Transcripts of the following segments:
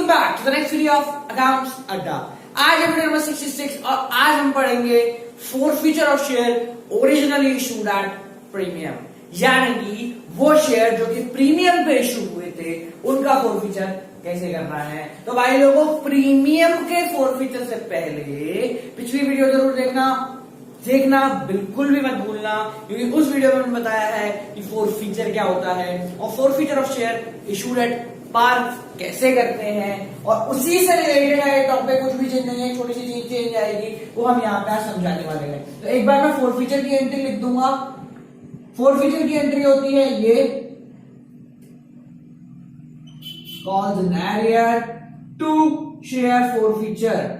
Back to the next video of accounts Adda. आज है video number 66 और आज हम पढ़ेंगे feature of share originally issued at premium, यानी कि वो शेयर जो कि प्रीमियम पे इशू हुए थे उनका फीचर कैसे करना है। तो भाई लोगों, प्रीमियम के फीचर से पहले पिछली वीडियो जरूर देखना बिल्कुल भी मत भूलना, क्योंकि उस वीडियो में मैंने बताया है कि फीचर क्या होता है और forfeiture of share issued at par कैसे करते हैं, और उसी से रिलेटेड है टॉपिक। कुछ भी चेंज नहीं है, छोटी सी चीज चेंज आएगी वो हम यहाँ पे समझाने वाले हैं। तो एक बार मैं फीचर की एंट्री लिख दूंगा। फीचर की एंट्री होती है ये, call the arrear to share feature.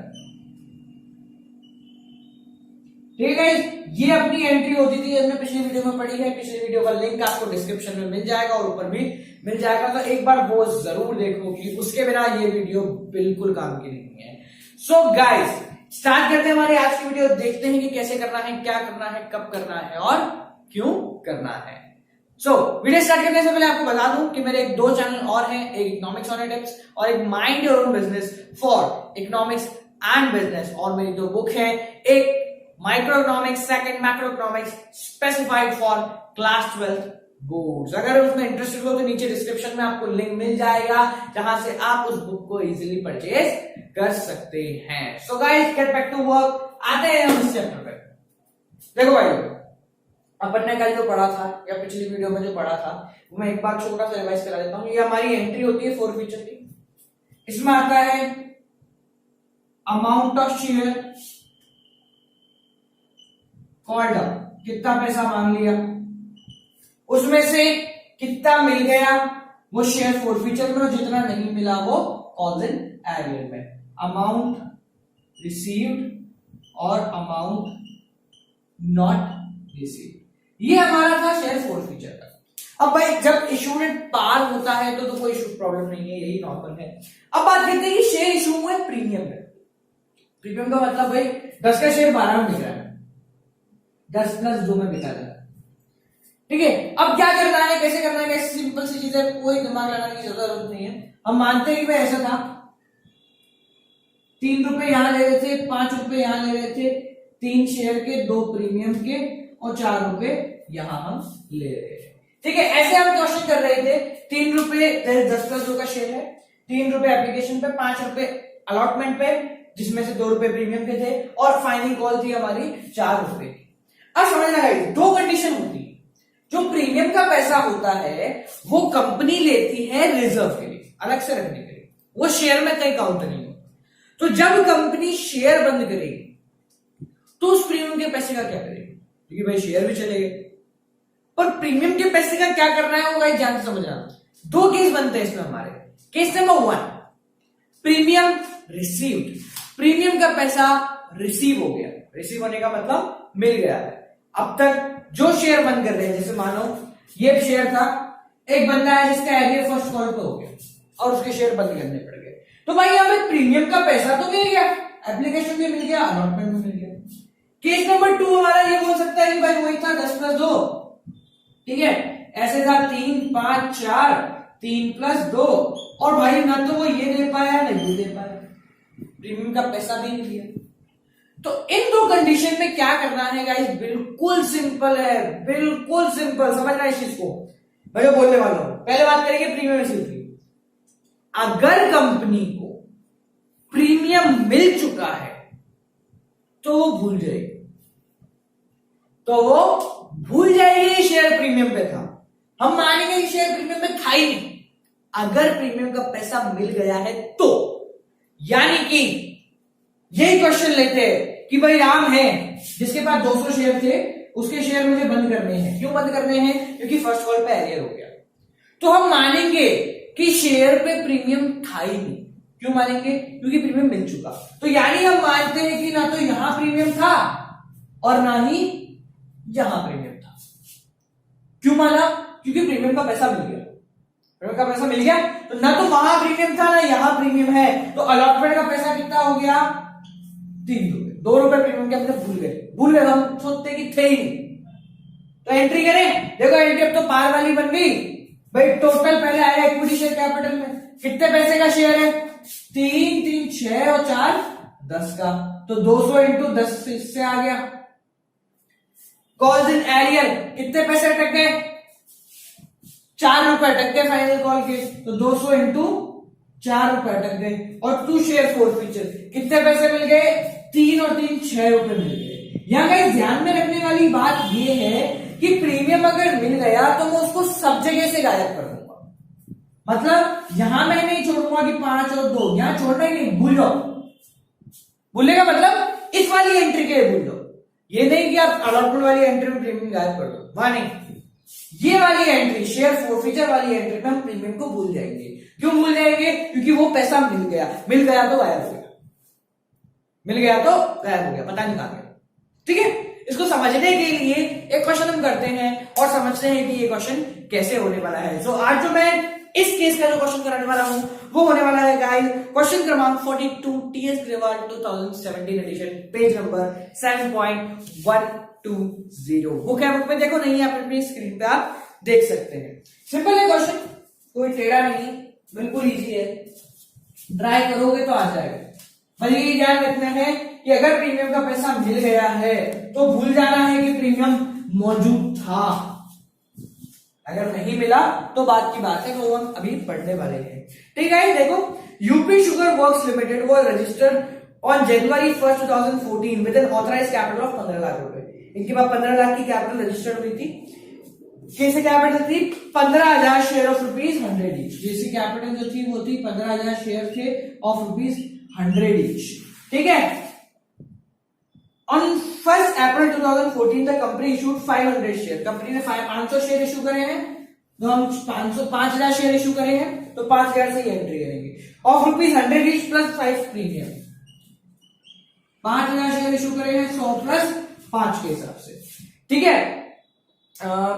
ठीक है, ये अपनी एंट्री होती थी, हमने पिछली वीडियो में पढ़ी है। पिछली वीडियो का लिंक आपको डिस्क्रिप्शन में मिल जाएगा और ऊपर भी मिल जाएगा, तो एक बार वो जरूर देखो कि उसके बिना ये वीडियो बिल्कुल काम की नहीं है। सो गाइस, स्टार्ट करते हैं हमारी आज की वीडियो। देखते हैं कि कैसे करना है, क्या करना है, कब करना है और क्यों करना है। वीडियो स्टार्ट करने से पहले आपको बता दूं कि मेरे दो चैनल और हैं, एक इकोनॉमिक्स ऑन टिप्स और एक mind your own business for economics and business. और मेरी दो बुक है, एक micro economics, second macro economics specified for class 12 boards. अगर उसमें इंटरेस्टेड हो तो नीचे डिस्क्रिप्शन में आपको लिंक मिल जाएगा, जहां से आप उस बुक को इजीली परचेज कर सकते हैं। So guys, get back to work. आते हैं हम इस चैप्टर पे। देखो भाई, अपन ने कल जो पढ़ा था या पिछली वीडियो में जो पढ़ा था वो मैं एक बार छोटा सा रिवाइज करा देता हूं। ये हमारी एंट्री होती है फीचर की। इसमें आता है amount of share called up, कितना पैसा मांग लिया, उसमें से कितना मिल गया वो शेयर फीचर में, जितना नहीं मिला वो कॉल्स इन एरियर में। अमाउंट रिसीव्ड और अमाउंट नॉट रिसीव्ड, ये हमारा था शेयर फीचर का। अब भाई, जब इशूड एट पार होता है तो कोई इशू प्रॉब्लम नहीं है, यही नॉर्मल है। अब बात करते हैं कि शेयर इशू हुए प्रीमियम में। प्रीमियम का मतलब भाई 10 का शेयर 12 में बिक रहा है, 10 + 2 में बिका जाता है। ठीक है, अब क्या करना है, कैसे करना है, कैसे सिंपल सी चीज है, कोई दिमाग लगाने की जरूरत नहीं है। हम मानते हैं कि भाई ऐसा था, 3 रुपए यहां ले रहे थे, 5 रुपए यहां ले रहे थे, 3 शेयर के, 2 प्रीमियम के और 4 रुपए यहां हम ले रहे थे। ठीक है, ऐसे हम क्वेश्चन कर रहे थे। 3 रुपए 10 + 2 का शेयर है, 3 रुपए एप्लीकेशन पे, 5 रुपए अलॉटमेंट पे, जिसमें से 2 रुपए प्रीमियम के थे, और फाइनल कॉल थी हमारी 4 रुपए। अब समझना है, 2 कंडीशन होती है। जो प्रीमियम का पैसा होता है वो कंपनी लेती है रिजर्व के लिए, अलग से रखने के लिए, वो शेयर में कहीं काउंट नहीं होता। तो जब कंपनी शेयर बंद करेगी तो उस प्रीमियम के पैसे का क्या करेगी, क्योंकि भाई शेयर भी चले गए। पर प्रीमियम के पैसे का क्या करना है वो भाई ध्यान से समझना। 2 केस बनते हैं इसमें हमारे। Case number 1, premium received, premium का पैसा रिसीव हो गया। रिसीव होने का मतलब मिल गया है। अब तक जो शेयर बंद कर रहे हैं, जैसे मानो ये शेयर था, एक बंदा है जिसका एरियर फर्स्ट कॉल पे हो गया और उसके शेयर बंद करने पड़ गए, तो भाई हमें प्रीमियम का पैसा तो मिल गया, एप्लीकेशन भी मिल गया, अलॉटमेंट भी मिल गया। केस नंबर 2 हमारा ये बोल सकता है कि भाई वही था 10 + 2, ठीक है, ऐसे था 3, 5, 4, 3 + 2, और भाई ना तो वो ये दे पाया ना ये दे पाया, प्रीमियम का पैसा भी नहीं लिया। तो इन 2 कंडीशन में क्या करना है गाइस, बिल्कुल सिंपल है, बिल्कुल सिंपल। समझना इस चीज को, मैं बोलने वाला हूं। पहले बात करेंगे प्रीमियम रिसीव की। अगर कंपनी को प्रीमियम मिल चुका है तो वो भूल जाएगी शेयर प्रीमियम पे था। हम मानेंगे कि शेयर प्रीमियम पे था ही नहीं। अगर प्रीमियम का पैसा मिल गया है तो, यानी कि यही क्वेश्चन लेते हैं कि भाई राम है जिसके पास 200 शेयर थे, उसके शेयर मुझे बंद करने हैं। क्यों बंद करने हैं? क्योंकि फर्स्ट कॉल पे एरियर हो गया। तो हम मानेंगे कि शेयर पे प्रीमियम था ही नहीं। क्यों मानेंगे? क्योंकि प्रीमियम मिल चुका। तो यानी हम मानते हैं कि ना तो यहां प्रीमियम था और ना ही यहां प्रीमियम था। क्यों माना? क्योंकि प्रीमियम का पैसा मिल गया। प्रीमियम का पैसा मिल गया तो ना तो वहां प्रीमियम था ना यहां प्रीमियम है, तो अलॉटमेंट का पैसा कितना हो गया? 3 रुपए। 2 रुपए प्रीमियम के हमने भूल गए, हम सोचते कि थे ही नहीं। तो एंट्री करें, देखो एंट्री अब तो पार वाली बन गई भाई। टोटल पहले आया इक्विटी शेयर कैपिटल में, कितने पैसे का शेयर है? 3 3 6 और 4 10 का, तो 200 इंटू 10 इससे आ गया। कॉल्स इन एरियल कितने पैसे अटक गए? 4 रुपए अटक गए फाइनल कॉल के, तो 200 इंटू 4 रुपए अटक गए। और 2 शेयर फोरफीचर कितने पैसे मिल गए? 3 और 3 6 रुपए मिल गए। यहां गाइस ध्यान में रखने वाली बात यह है कि प्रीमियम अगर मिल गया तो मैं उसको सब जगह से गायब कर दूंगा। मतलब यहां मैं नहीं छोड़ूंगा कि 5 और 2, यहां छोड़ना ही नहीं, भूल जाओ। भूलने का मतलब इस वाली एंट्री के लिए भूल जाओ, ये नहीं कि आप अलॉटमेंट वाली एंट्री में प्रीमियम गायब कर दो, वहां नहीं। ये वाली एंट्री, शेयर फोरफीचर वाली एंट्री में हम प्रीमियम को भूल जाएंगे। क्यों भूल जाएंगे? क्योंकि वो पैसा मिल गया तो गायब हो गया, मिल गया तो गायब हो गया, पता नहीं कहां गया। ठीक है, इसको समझने के लिए एक क्वेश्चन हम करते हैं और समझते हैं कि ये क्वेश्चन कैसे होने वाला है। सो आज जो मैं इस केस का जो क्वेश्चन कराने वाला हूं वो होने वाला है गाइस क्वेश्चन क्रमांक 42 TS Grewal 2017 edition, page number 7.120। Book है, बुक में देखो, नहीं है अपनी स्क्रीन पे आप देख सकते हैं। सिंपल है क्वेश्चन, कोई टेढ़ा नहीं, बिल्कुल इजी है, ट्राई करोगे तो आ जाएगा। बस ये ध्यान रखना है कि अगर प्रीमियम का पैसा मिल गया है तो भूल जाना है कि प्रीमियम मौजूद था। अगर नहीं मिला तो बात की बात है, वो हम अभी पढ़ने वाले हैं। ठीक है, देखो, UP sugar works limited was registered on January 1, 2014 with N authorised capital of 15 lakh रुपए। इनके पास 15 लाख की कैपिटल रजिस्टर्ड हुई थी। कैसे कैपिटल थी? 15,000 शेयर ऑफ ₹100 ईच। जैसी कैपिटल जो थी वो थी 15,000 शेयर थे ऑफ ₹100 ईच। ठीक है, on 1 April 2014 the company issued 500 share. Company ने 500 शेयर इशू करे हैं, तो हम 5,000 शेयर इशू करे हैं, तो 5,000 से एंट्री करेंगे। Of ₹100 each plus 5 premium, 5,000 share issue करे हैं, 100 प्लस 5 के हिसाब से। ठीक है,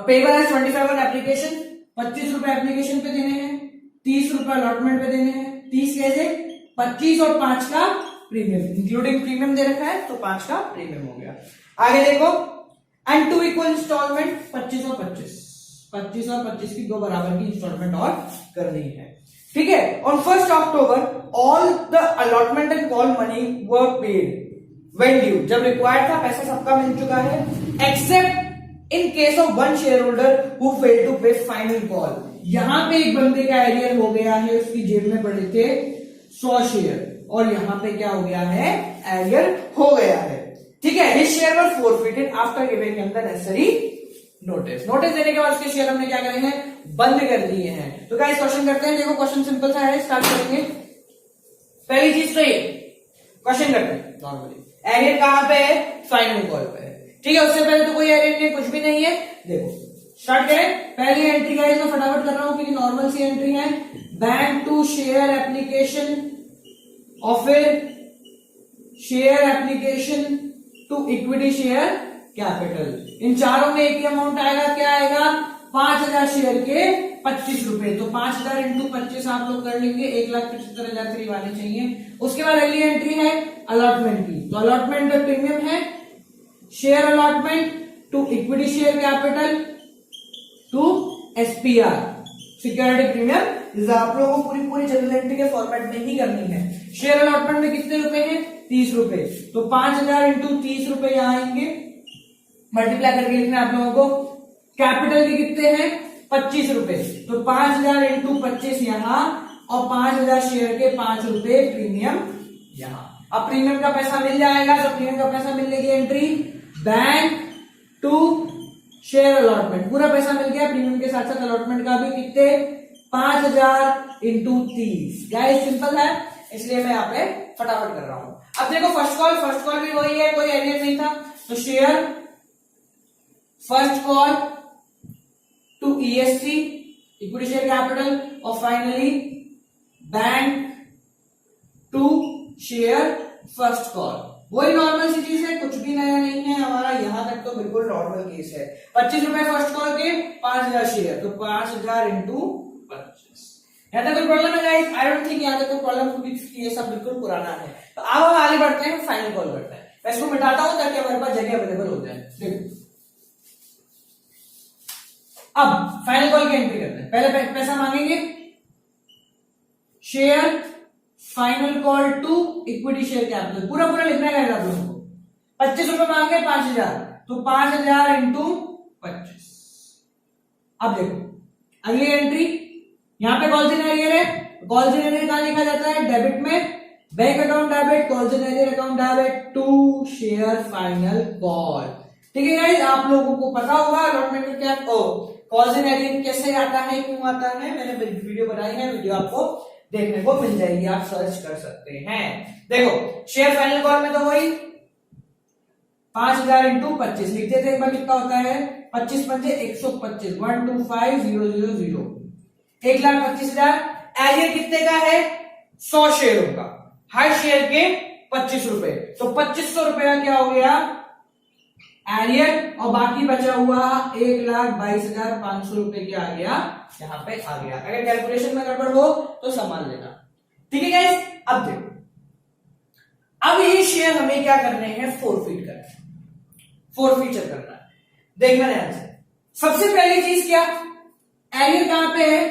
पेबल एज 25 ऑन एप्लीकेशन, 25 रुपए एप्लीकेशन पे देने हैं, 30 रुपए अलॉटमेंट पे देने हैं। 30 कैसे? 25 और 5 का प्रीमियम, इंक्लूडिंग प्रीमियम दे रखा है तो 5 का प्रीमियम हो गया। आगे देखो, एंड 2 इक्वल इंस्टॉलमेंट, 25 और 25, 25 और 25 की 2 बराबर की इंस्टॉलमेंट और करनी है। ठीक है, on 1 October all the allotment and call money were paid when due. जब रिक्वायर्ड था पैसा सबका मिल चुका है, except in case of one share holder who fail to pay final call. यहां पे एक बंदे का एरियर हो गया है, उसकी जेब में पड़े थे 100 शेयर, और यहां पे क्या हो गया है? एरियर हो गया है। ठीक है, his share were forfeited after giving him the necessary notice. Notice देने के बाद उसके शेयर हमने क्या करे हैं? बंद कर दिए हैं। तो गाइस क्वेश्चन करते हैं। देखो क्वेश्चन सिंपल सा है, स्टार्ट करेंगे। पहली चीज तो ये क्वेश्चन करते हैं नॉर्मली, एरियर कहां पे है? फाइनल कॉल पे है। ठीक है, उससे पहले तो कोई एरियर नहीं, कुछ भी नहीं है। देखो स्टार्ट करें। पहली एंट्री गाइस मैं फटाफट कर रहा हूं क्योंकि नॉर्मल सी एंट्री है। बैंक टू शेयर एप्लीकेशन और फिर share application to equity share capital. इन चारों में एक ही अमाउंट आएगा, क्या आएगा? 5,000 शेयर के 25 रुपए। तो 5,000 इंटू 25 आप लोग कर लेंगे, 1,75,000 करीब आने चाहिए। उसके बाद अगली एंट्री है अलॉटमेंट की। तो अलॉटमेंट में प्रीमियम है share allotment to equity share capital to SPR security premium. आप लोगों को पूरी जनरल एंट्री के फॉर्मेट में ही करनी है। शेयर अलॉटमेंट में कितने रुपए हैं? 30 रुपए। तो 5,000 इंटू 30 रुपए यहां आएंगे, मल्टीप्लाई करके लिखना आप लोगों को। कैपिटल के कितने हैं? 25 रुपए। तो 5,000 इंटू 25 यहां, और 5,000 शेयर के 5 रुपए प्रीमियम यहां। अब प्रीमियम का पैसा मिल जाएगा, तो प्रीमियम का पैसा मिलने की entry bank to share allotment, पूरा पैसा मिल गया प्रीमियम के साथ साथ अलॉटमेंट का भी। कितने? 5,000 इंटू 30। गाइस सिंपल है, इसलिए मैं यहाँ पे फटाफट कर रहा हूं। अब देखो फर्स्ट कॉल भी वही है, कोई एरियर नहीं था। तो share first call to ESC equity share capital, और finally bank to share first call. वही नॉर्मल सी चीज है, कुछ भी नया नहीं है हमारा, यहां तक तो बिल्कुल नॉर्मल केस है। 25 रुपए फर्स्ट कॉल के, 5,000 शेयर, तो 5,000 इंटू 25। यहां तक कोई प्रॉब्लम है गाइस? आई डोंट थिंक यहां तक कोई प्रॉब्लम होगी, ये सब बिल्कुल पुराना है। तो अब हम आगे बढ़ते हैं, फाइनल कॉल करते हैं। मैं इसको मिटाता हूं ताकि हमारे पास जगह अवेलेबल हो जाए। देखो अब फाइनल कॉल की एंट्री करते हैं। पहले पैसा मांगेंगे, share final call to equity share capital, पूरा पूरा लिखना है आप लोगों को। 25 रुपए मांगे 5000, तो 5000 इंटू 25। अब देखो अगली एंट्री, यहां पे कॉल्स इन एरियर है, कॉल्स इन एरियर कहां लिखा जाता है, डेबिट में, bank account debit, calls in arrear account debit to share final call. ठीक है गाइस, आप लोगों को पता होगा अलॉटमेंट में क्या कॉल्स इन एरियर कैसे आता है, क्यों आता है, मैंने वीडियो बनाई है, वीडियो आपको देखने को मिल जाएगी, आप सर्च कर सकते हैं। देखो शेयर फाइनल कॉल में तो वही 5000 इंटू 25 लिखते थे, एक बार कितना होता है 25 पंजे 125, 125000, 1,25,000। एरियर कितने का है, 100 शेयरों का, हर शेयर के 25 रुपए, तो 2500 रुपए का क्या हो गया एरियर, और बाकी बचा हुआ 1,22,500 रुपए क्या आ गया, यहां पे आ गया। अगर कैलकुलेशन में गड़बड़ हो तो संभाल लेना। ठीक है गाइस, अब देखो, अब ये शेयर हमें क्या करने हैं, फोरफीट करना है, फोरफीचर करना है। देखना ध्यान से, सबसे पहली चीज क्या, एरियर कहां पे है,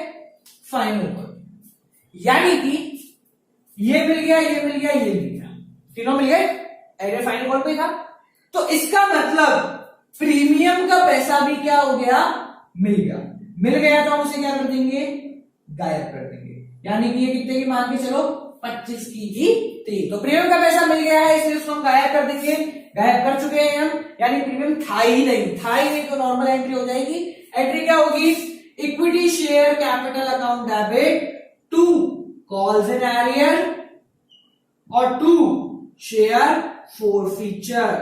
फाइनल कॉल, यानी कि ये मिल गया, ये मिल गया, ये मिल गया, तीनों मिल गए, एरियर फाइनल कॉल पे था, तो इसका मतलब प्रीमियम का पैसा भी क्या हो गया, मिल गया। मिल गया तो हम उसे क्या कर देंगे, गायब कर देंगे, यानी कि ये कितने की मान के चलो 25 की ही थी, तो प्रीमियम का पैसा मिल गया है, इसलिए उसको हम गायब कर देंगे। गायब कर चुके हैं हम, यानी प्रीमियम था ही नहीं, तो नॉर्मल एंट्री हो जाएगी। एंट्री क्या होगी, equity share capital account debit to calls in arrear और टू शेयर फोरफीचर।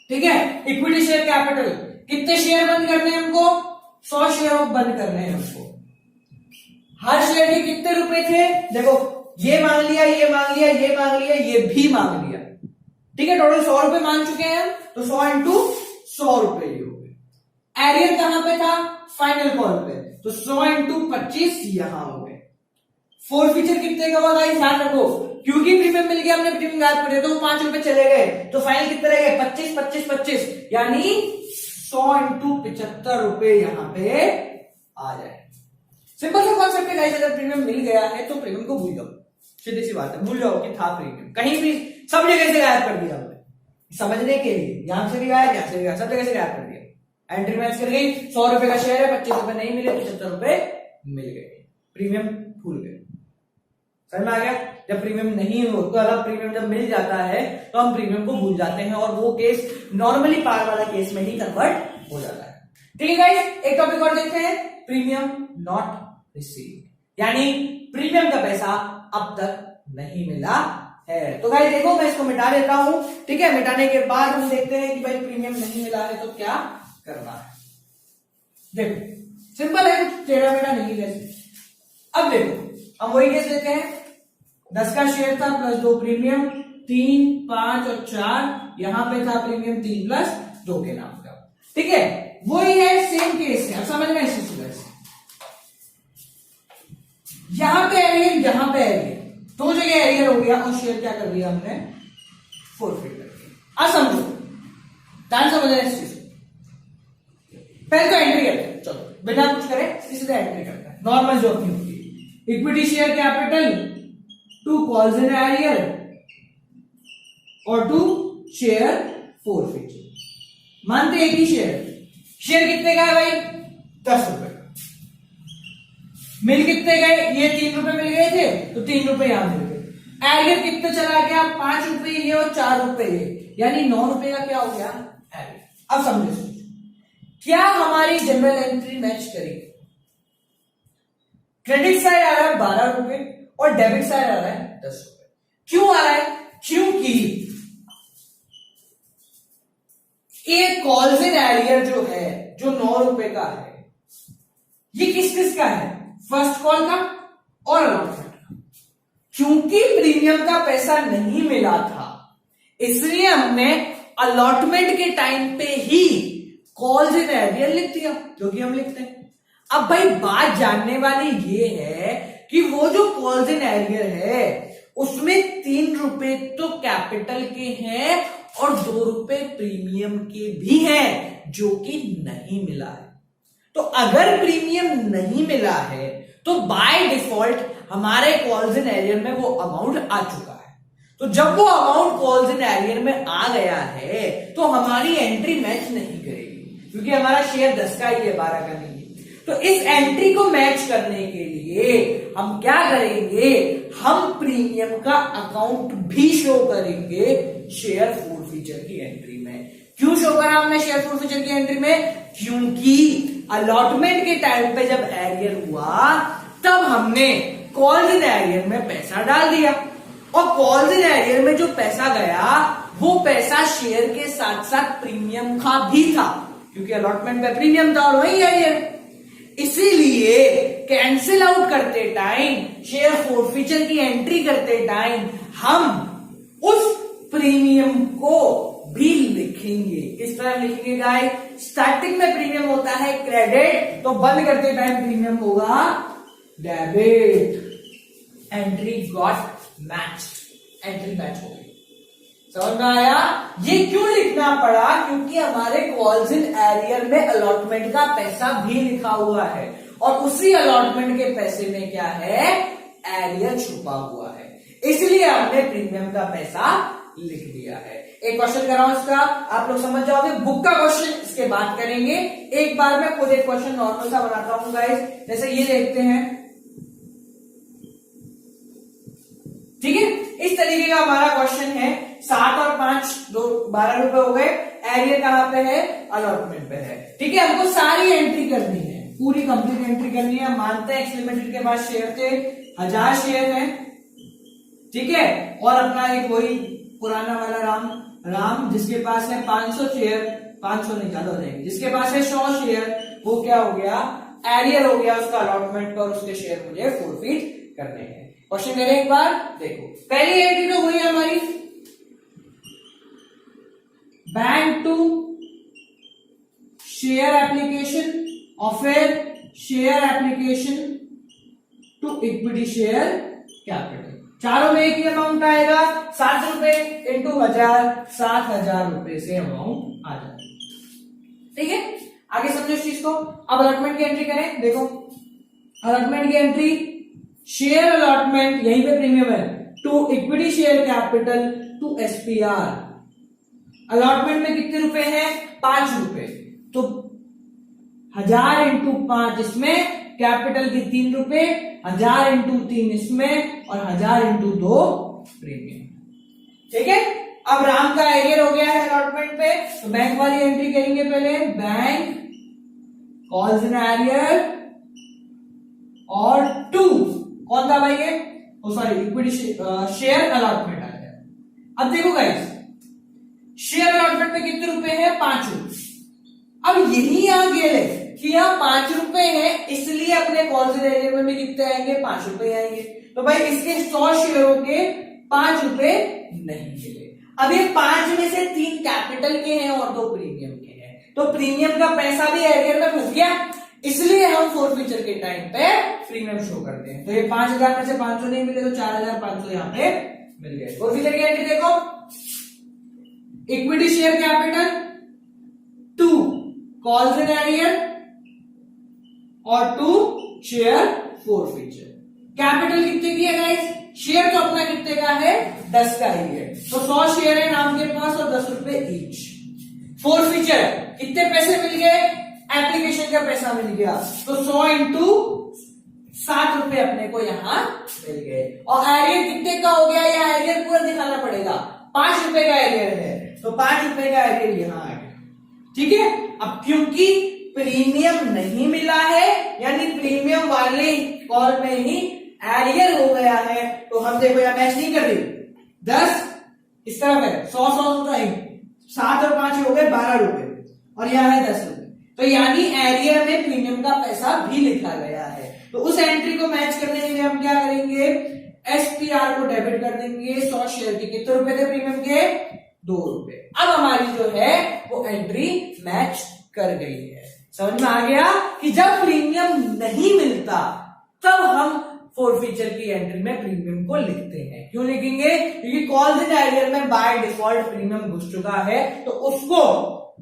ठीक है, इक्विटी शेयर कैपिटल, कितने शेयर बंद करने हैं हमको, 100 शेयर बंद करने हैं हमको। हर शेयर के कितने रुपए थे, देखो ये मांग लिया, ये मांग लिया, ये मांग लिया, ये भी मांग लिया। ठीक है, टोटल 100 रुपए मांग चुके हैं, तो 100 इंटू 100 रुपए ही हो गए। एरियर कहां पे था, फाइनल कॉल पे, तो 100 इंटू 25 यहां हो गए। फोरफीचर कितने का होगा, ध्यान रखो, क्योंकि प्रीमियम मिल गया, हमने प्रीमियम गायब कर दिया, तो 5 रुपए चले गए, तो फाइनल कितने रह गए, 25 25 25, यानी 100 इंटू 75 रुपए यहां पे आ जाए। सिंपल सा कॉन्सेप्ट है गाइस, अगर प्रीमियम मिल गया है तो प्रीमियम को भूल जाओ, सीधी सी बात है, भूल जाओ कि था प्रीमियम, कहीं भी सब जगह से गायब कर दिया हमने, समझने के लिए, यहां से भी गायब, यहां से भी गायब, सब जगह से गायब कर दिया। एंट्री मैच कर गई, 100 रुपए का शेयर है, 25 रुपए नहीं मिले, 75 रुपए मिल गए, प्रीमियम भूल गए। समझ में आ गया, जब प्रीमियम नहीं हो तो अलग, प्रीमियम जब मिल जाता है तो हम प्रीमियम को भूल जाते हैं, और वो केस नॉर्मली पार वाला केस में ही कन्वर्ट हो जाता है। ठीक है गाइस, एक टॉपिक और देखते हैं, प्रीमियम नॉट रिसीव्ड, यानी प्रीमियम का पैसा अब तक नहीं मिला है। तो भाई देखो, मैं इसको मिटा देता हूं। ठीक है, मिटाने के बाद हम देखते हैं कि भाई प्रीमियम नहीं मिला है तो क्या करना है। देखो सिंपल है, टेढ़ा मेढ़ा नहीं है। अब देखो, हम वही केस लेते हैं, 10 का शेयर था प्लस 2 प्रीमियम, 3 5 और 4, यहां पे था प्रीमियम 3 प्लस 2 के नाम का। ठीक है, वही है, सेम केस है, अब समझना इसी सुबह से, यहां पे एरियर, यहां पे एरियर, दो जगह एरियर हो गया, और शेयर क्या कर दिया हमने, फोरफीट कर दिया। अब समझो, ध्यान समझना इस चीज, पहले तो एंट्री करते हैं, चलो बिना कुछ करे सीधे एंट्री करते हैं, नॉर्मल जो अपनी होती है, equity share capital to calls in arrear और टू शेयर फोरफीचर। मानते एक ही शेयर, शेयर कितने का है भाई, 10 रुपए का, मिल कितने गए, ये 3 रुपए मिल गए थे, तो 3 रुपए यहां मिल गए। एरियर कितने चला गया, 5 रुपए ये और 4 रुपए ये, यानी 9 रुपए का क्या हो गया एरियर। अब समझो, क्या हमारी जनरल एंट्री मैच करेगी, क्रेडिट साइड आ रहा है 12 रुपए और डेबिट साइड आ रहा है 10 रुपए। क्यों आ रहा है, क्योंकि ये कॉल्स इन एरियर जो है, जो 9 रुपए का है, ये किस किस का है, फर्स्ट कॉल का और अलॉटमेंट का। क्योंकि प्रीमियम का पैसा नहीं मिला था, इसलिए हमने अलॉटमेंट के टाइम पे ही कॉल्स इन एरियर लिख दिया, जो कि हम लिखते हैं। अब भाई बात जानने वाली ये है कि वो जो कॉल्स इन एरियर है उसमें 3 रुपए तो कैपिटल के हैं और 2 रुपए प्रीमियम के भी हैं, जो कि नहीं मिला है। तो अगर प्रीमियम नहीं मिला है तो बाय डिफॉल्ट हमारे कॉल्स इन एरियर में वो अमाउंट आ चुका है। तो जब वो अमाउंट कॉल्स इन एरियर में आ गया है तो हमारी एंट्री मैच नहीं करेगी, क्योंकि हमारा शेयर 10 का ही है, 12 का नहीं है। तो इस एंट्री को मैच करने के लिए हम क्या करेंगे, हम प्रीमियम का अकाउंट भी शो करेंगे शेयर फोरफीचर की एंट्री में। क्यों शो करा हमने शेयर फोरफीचर की एंट्री में? क्योंकि अलॉटमेंट के टाइम पे जब एरियर हुआ तब हमने कॉल्स इन एरियर में पैसा डाल दिया, और कॉल्स इन एरियर में जो पैसा गया वो पैसा शेयर के साथ साथ प्रीमियम का भी था, क्योंकि अलॉटमेंट पे प्रीमियम था और वही एरियर। इसीलिए कैंसिल आउट करते टाइम, शेयर फोरफीचर की एंट्री करते टाइम हम उस प्रीमियम को भी लिखेंगे। किस तरह लिखेंगे गाइस? स्टार्टिंग में प्रीमियम होता है क्रेडिट, तो बंद करते टाइम प्रीमियम होगा debit. Entry got matched, entry match हो गई। समझ में आया? ये क्यों लिखना पड़ा? क्योंकि हमारे कॉल्स इन एरियर में अलॉटमेंट का पैसा भी लिखा हुआ है, और उसी अलॉटमेंट के पैसे में क्या है, एरियर छुपा हुआ है, इसलिए हमने प्रीमियम का पैसा लिख दिया है। एक क्वेश्चन कर रहा हूं इसका, आप लोग समझ जाओगे। बुक का क्वेश्चन इसके बाद करेंगे। एक बार मैं खुद एक क्वेश्चन नॉर्मल सा बनाता हूं गाइस, जैसे ये देखते हैं, ठीक है। इस तरीके का हमारा क्वेश्चन है। 7 और 5 12 रुपए हो गए। एरियर कहां पे है? अलॉटमेंट पे है, ठीक है। हमको सारी एंट्री करनी है, पूरी कंप्लीट एंट्री करनी है। मानते हैं एक्स लिमिटेड के पास शेयर थे 1000 शेयर है, ठीक है। और अपना एक वही पुराना वाला राम जिसके पास है 500 शेयर, 500 नहीं ज्यादा हो जाएंगे, जिसके पास है 100 शेयर, वो क्या हो गया, एरियर हो गया उसका अलॉटमेंट पर, उसके शेयर मुझे फोरफीट करने हैं। क्वेश्चन करें एक बार, देखो। पहली एंट्री तो हुई हमारी बैंक टू शेयर एप्लीकेशन, और फिर share application to equity share capital. चारों में एक ही अमाउंट आएगा, 7 रुपए इंटू 1000, 7000 रुपए से अमाउंट आ जाएगा, ठीक है। आगे समझो इस चीज को। अब अलॉटमेंट की एंट्री करें, देखो। अलॉटमेंट की एंट्री, शेयर अलॉटमेंट, यहीं पे प्रीमियम है, to equity share capital to SPR. Allotment में कितने रुपए हैं? 5 रुपए, तो 1000 इंटू 5 इसमें, कैपिटल की 3 रुपए, 1000 इंटू 3 इसमें, और 1000 इंटू 2 प्रीमियम, ठीक है। अब राम का एरियर हो गया है अलॉटमेंट पे, तो बैंक वाली एंट्री करेंगे पहले। बैंक कॉल्स इन एरियर और टू, कौन था भाई ये? सॉरी, इक्विटी शेयर अलॉटमेंट आ गया। अब देखो गाइस, शेयर अलॉटमेंट में कितने रुपए हैं? 5 रुपए। अब यही यहां गेल है कि यहाँ 5 रुपए है, इसलिए अपने कॉल्स इन एरियर में भी कितने आएंगे? 5 रुपए आएंगे। तो भाई इसके 100 शेयरों के 5 रुपए नहीं मिले। अब ये 5 में से 3 कैपिटल के हैं और 2 प्रीमियम के हैं, तो प्रीमियम का पैसा भी एरियर में फंस गया, इसलिए हम फोरफीचर के टाइम पे प्रीमियम शो करते हैं। तो ये 5000 में से 500 नहीं मिले, तो 4500 यहाँ पे मिल गए। फोरफीचर की एंट्री देखो, equity share capital to calls in arrear और टू शेयर फोरफीचर। कैपिटल कितने की है गाइस? शेयर तो अपना कितने का है? 10 का ही है, तो 100 शेयर है नाम के पास और 10 रुपए ईच। फोरफीचर कितने पैसे मिल गए? एप्लीकेशन का पैसा मिल गया, तो 100 इंटू 7 रुपए अपने को यहां मिल गए। और एरियर कितने का हो गया? यह एरियर पूरा दिखाना पड़ेगा, 5 रुपए का एरियर है, तो 5 रुपए का एरियर यहां आ गया, ठीक है। अब क्योंकि प्रीमियम नहीं मिला है, यानी प्रीमियम वाले कॉल में ही एरियर हो गया है, तो हम देखो यहां मैच नहीं कर रही। 10 इस तरफ है, 100 तो है, 7 और 5 हो गए 12 रुपए, और यहां है 10 रुपए, तो यानी एरियर में प्रीमियम का पैसा भी लिखा गया है। तो उस एंट्री को मैच करने के लिए हम क्या करेंगे? एसपीआर को डेबिट कर देंगे। 100 शेयर के कितने रुपए थे प्रीमियम के? 2 रुपए। अब हमारी जो है वो एंट्री मैच कर गई है। समझ में आ गया कि जब प्रीमियम नहीं मिलता तब हम फोरफीचर की एंट्री में प्रीमियम को लिखते हैं। क्यों लिखेंगे? क्योंकि कॉल्स इन एरियर में बाय डिफॉल्ट प्रीमियम घुस चुका है, तो उसको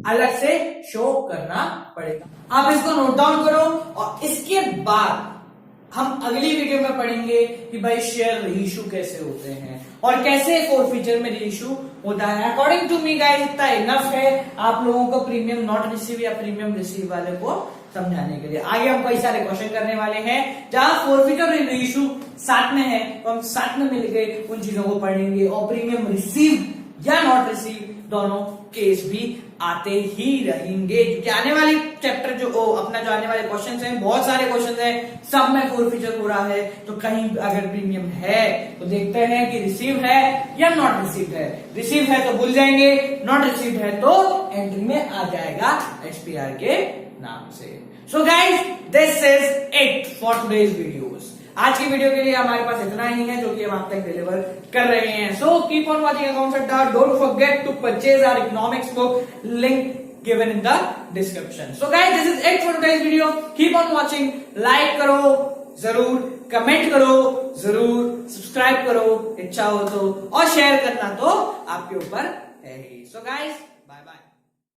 अलग से शो करना पड़ेगा। आप इसको नोट डाउन करो, और इसके बाद हम अगली वीडियो में पढ़ेंगे कि भाई शेयर रीइशू कैसे होते हैं और कैसे फोरफीचर में रीइशू होता है। अकॉर्डिंग टू मी गाइस इतना इनफ है आप लोगों को प्रीमियम नॉट रिसीव या प्रीमियम रिसीव वाले को समझाने के लिए। आगे हम कई सारे क्वेश्चन करने वाले हैं जहां फोरफीचर और रीइशू साथ में है, तो हम साथ में मिलकर उन चीजों को पढ़ेंगे और प्रीमियम रिसीव या नॉट रिसीव दोनों केस भी आते ही रहेंगे, क्योंकि आने वाली चैप्टर जो अपना जो आने वाले क्वेश्चंस हैं, बहुत सारे क्वेश्चंस हैं, सब में फोरफीचर हो रहा है। तो कहीं अगर प्रीमियम है तो देखते हैं कि रिसीव है या नॉट रिसीव है। रिसीव है तो भूल जाएंगे, नॉट रिसीव है तो एंट्री में आ जाएगा एसपीआर के नाम से। सो guys this is it for today's videos. आज की वीडियो के लिए हमारे पास इतना ही है जो कि हम आप तक डिलीवर कर रहे हैं। So keep on watching accounts Adda, don't forget to purchase our economics book, link given in the description. So guys this is it for today's video. Keep on watching, like करो जरूर, कमेंट करो जरूर, subscribe करो इच्छा हो तो, और share करना तो आपके ऊपर है ही। So guys bye bye.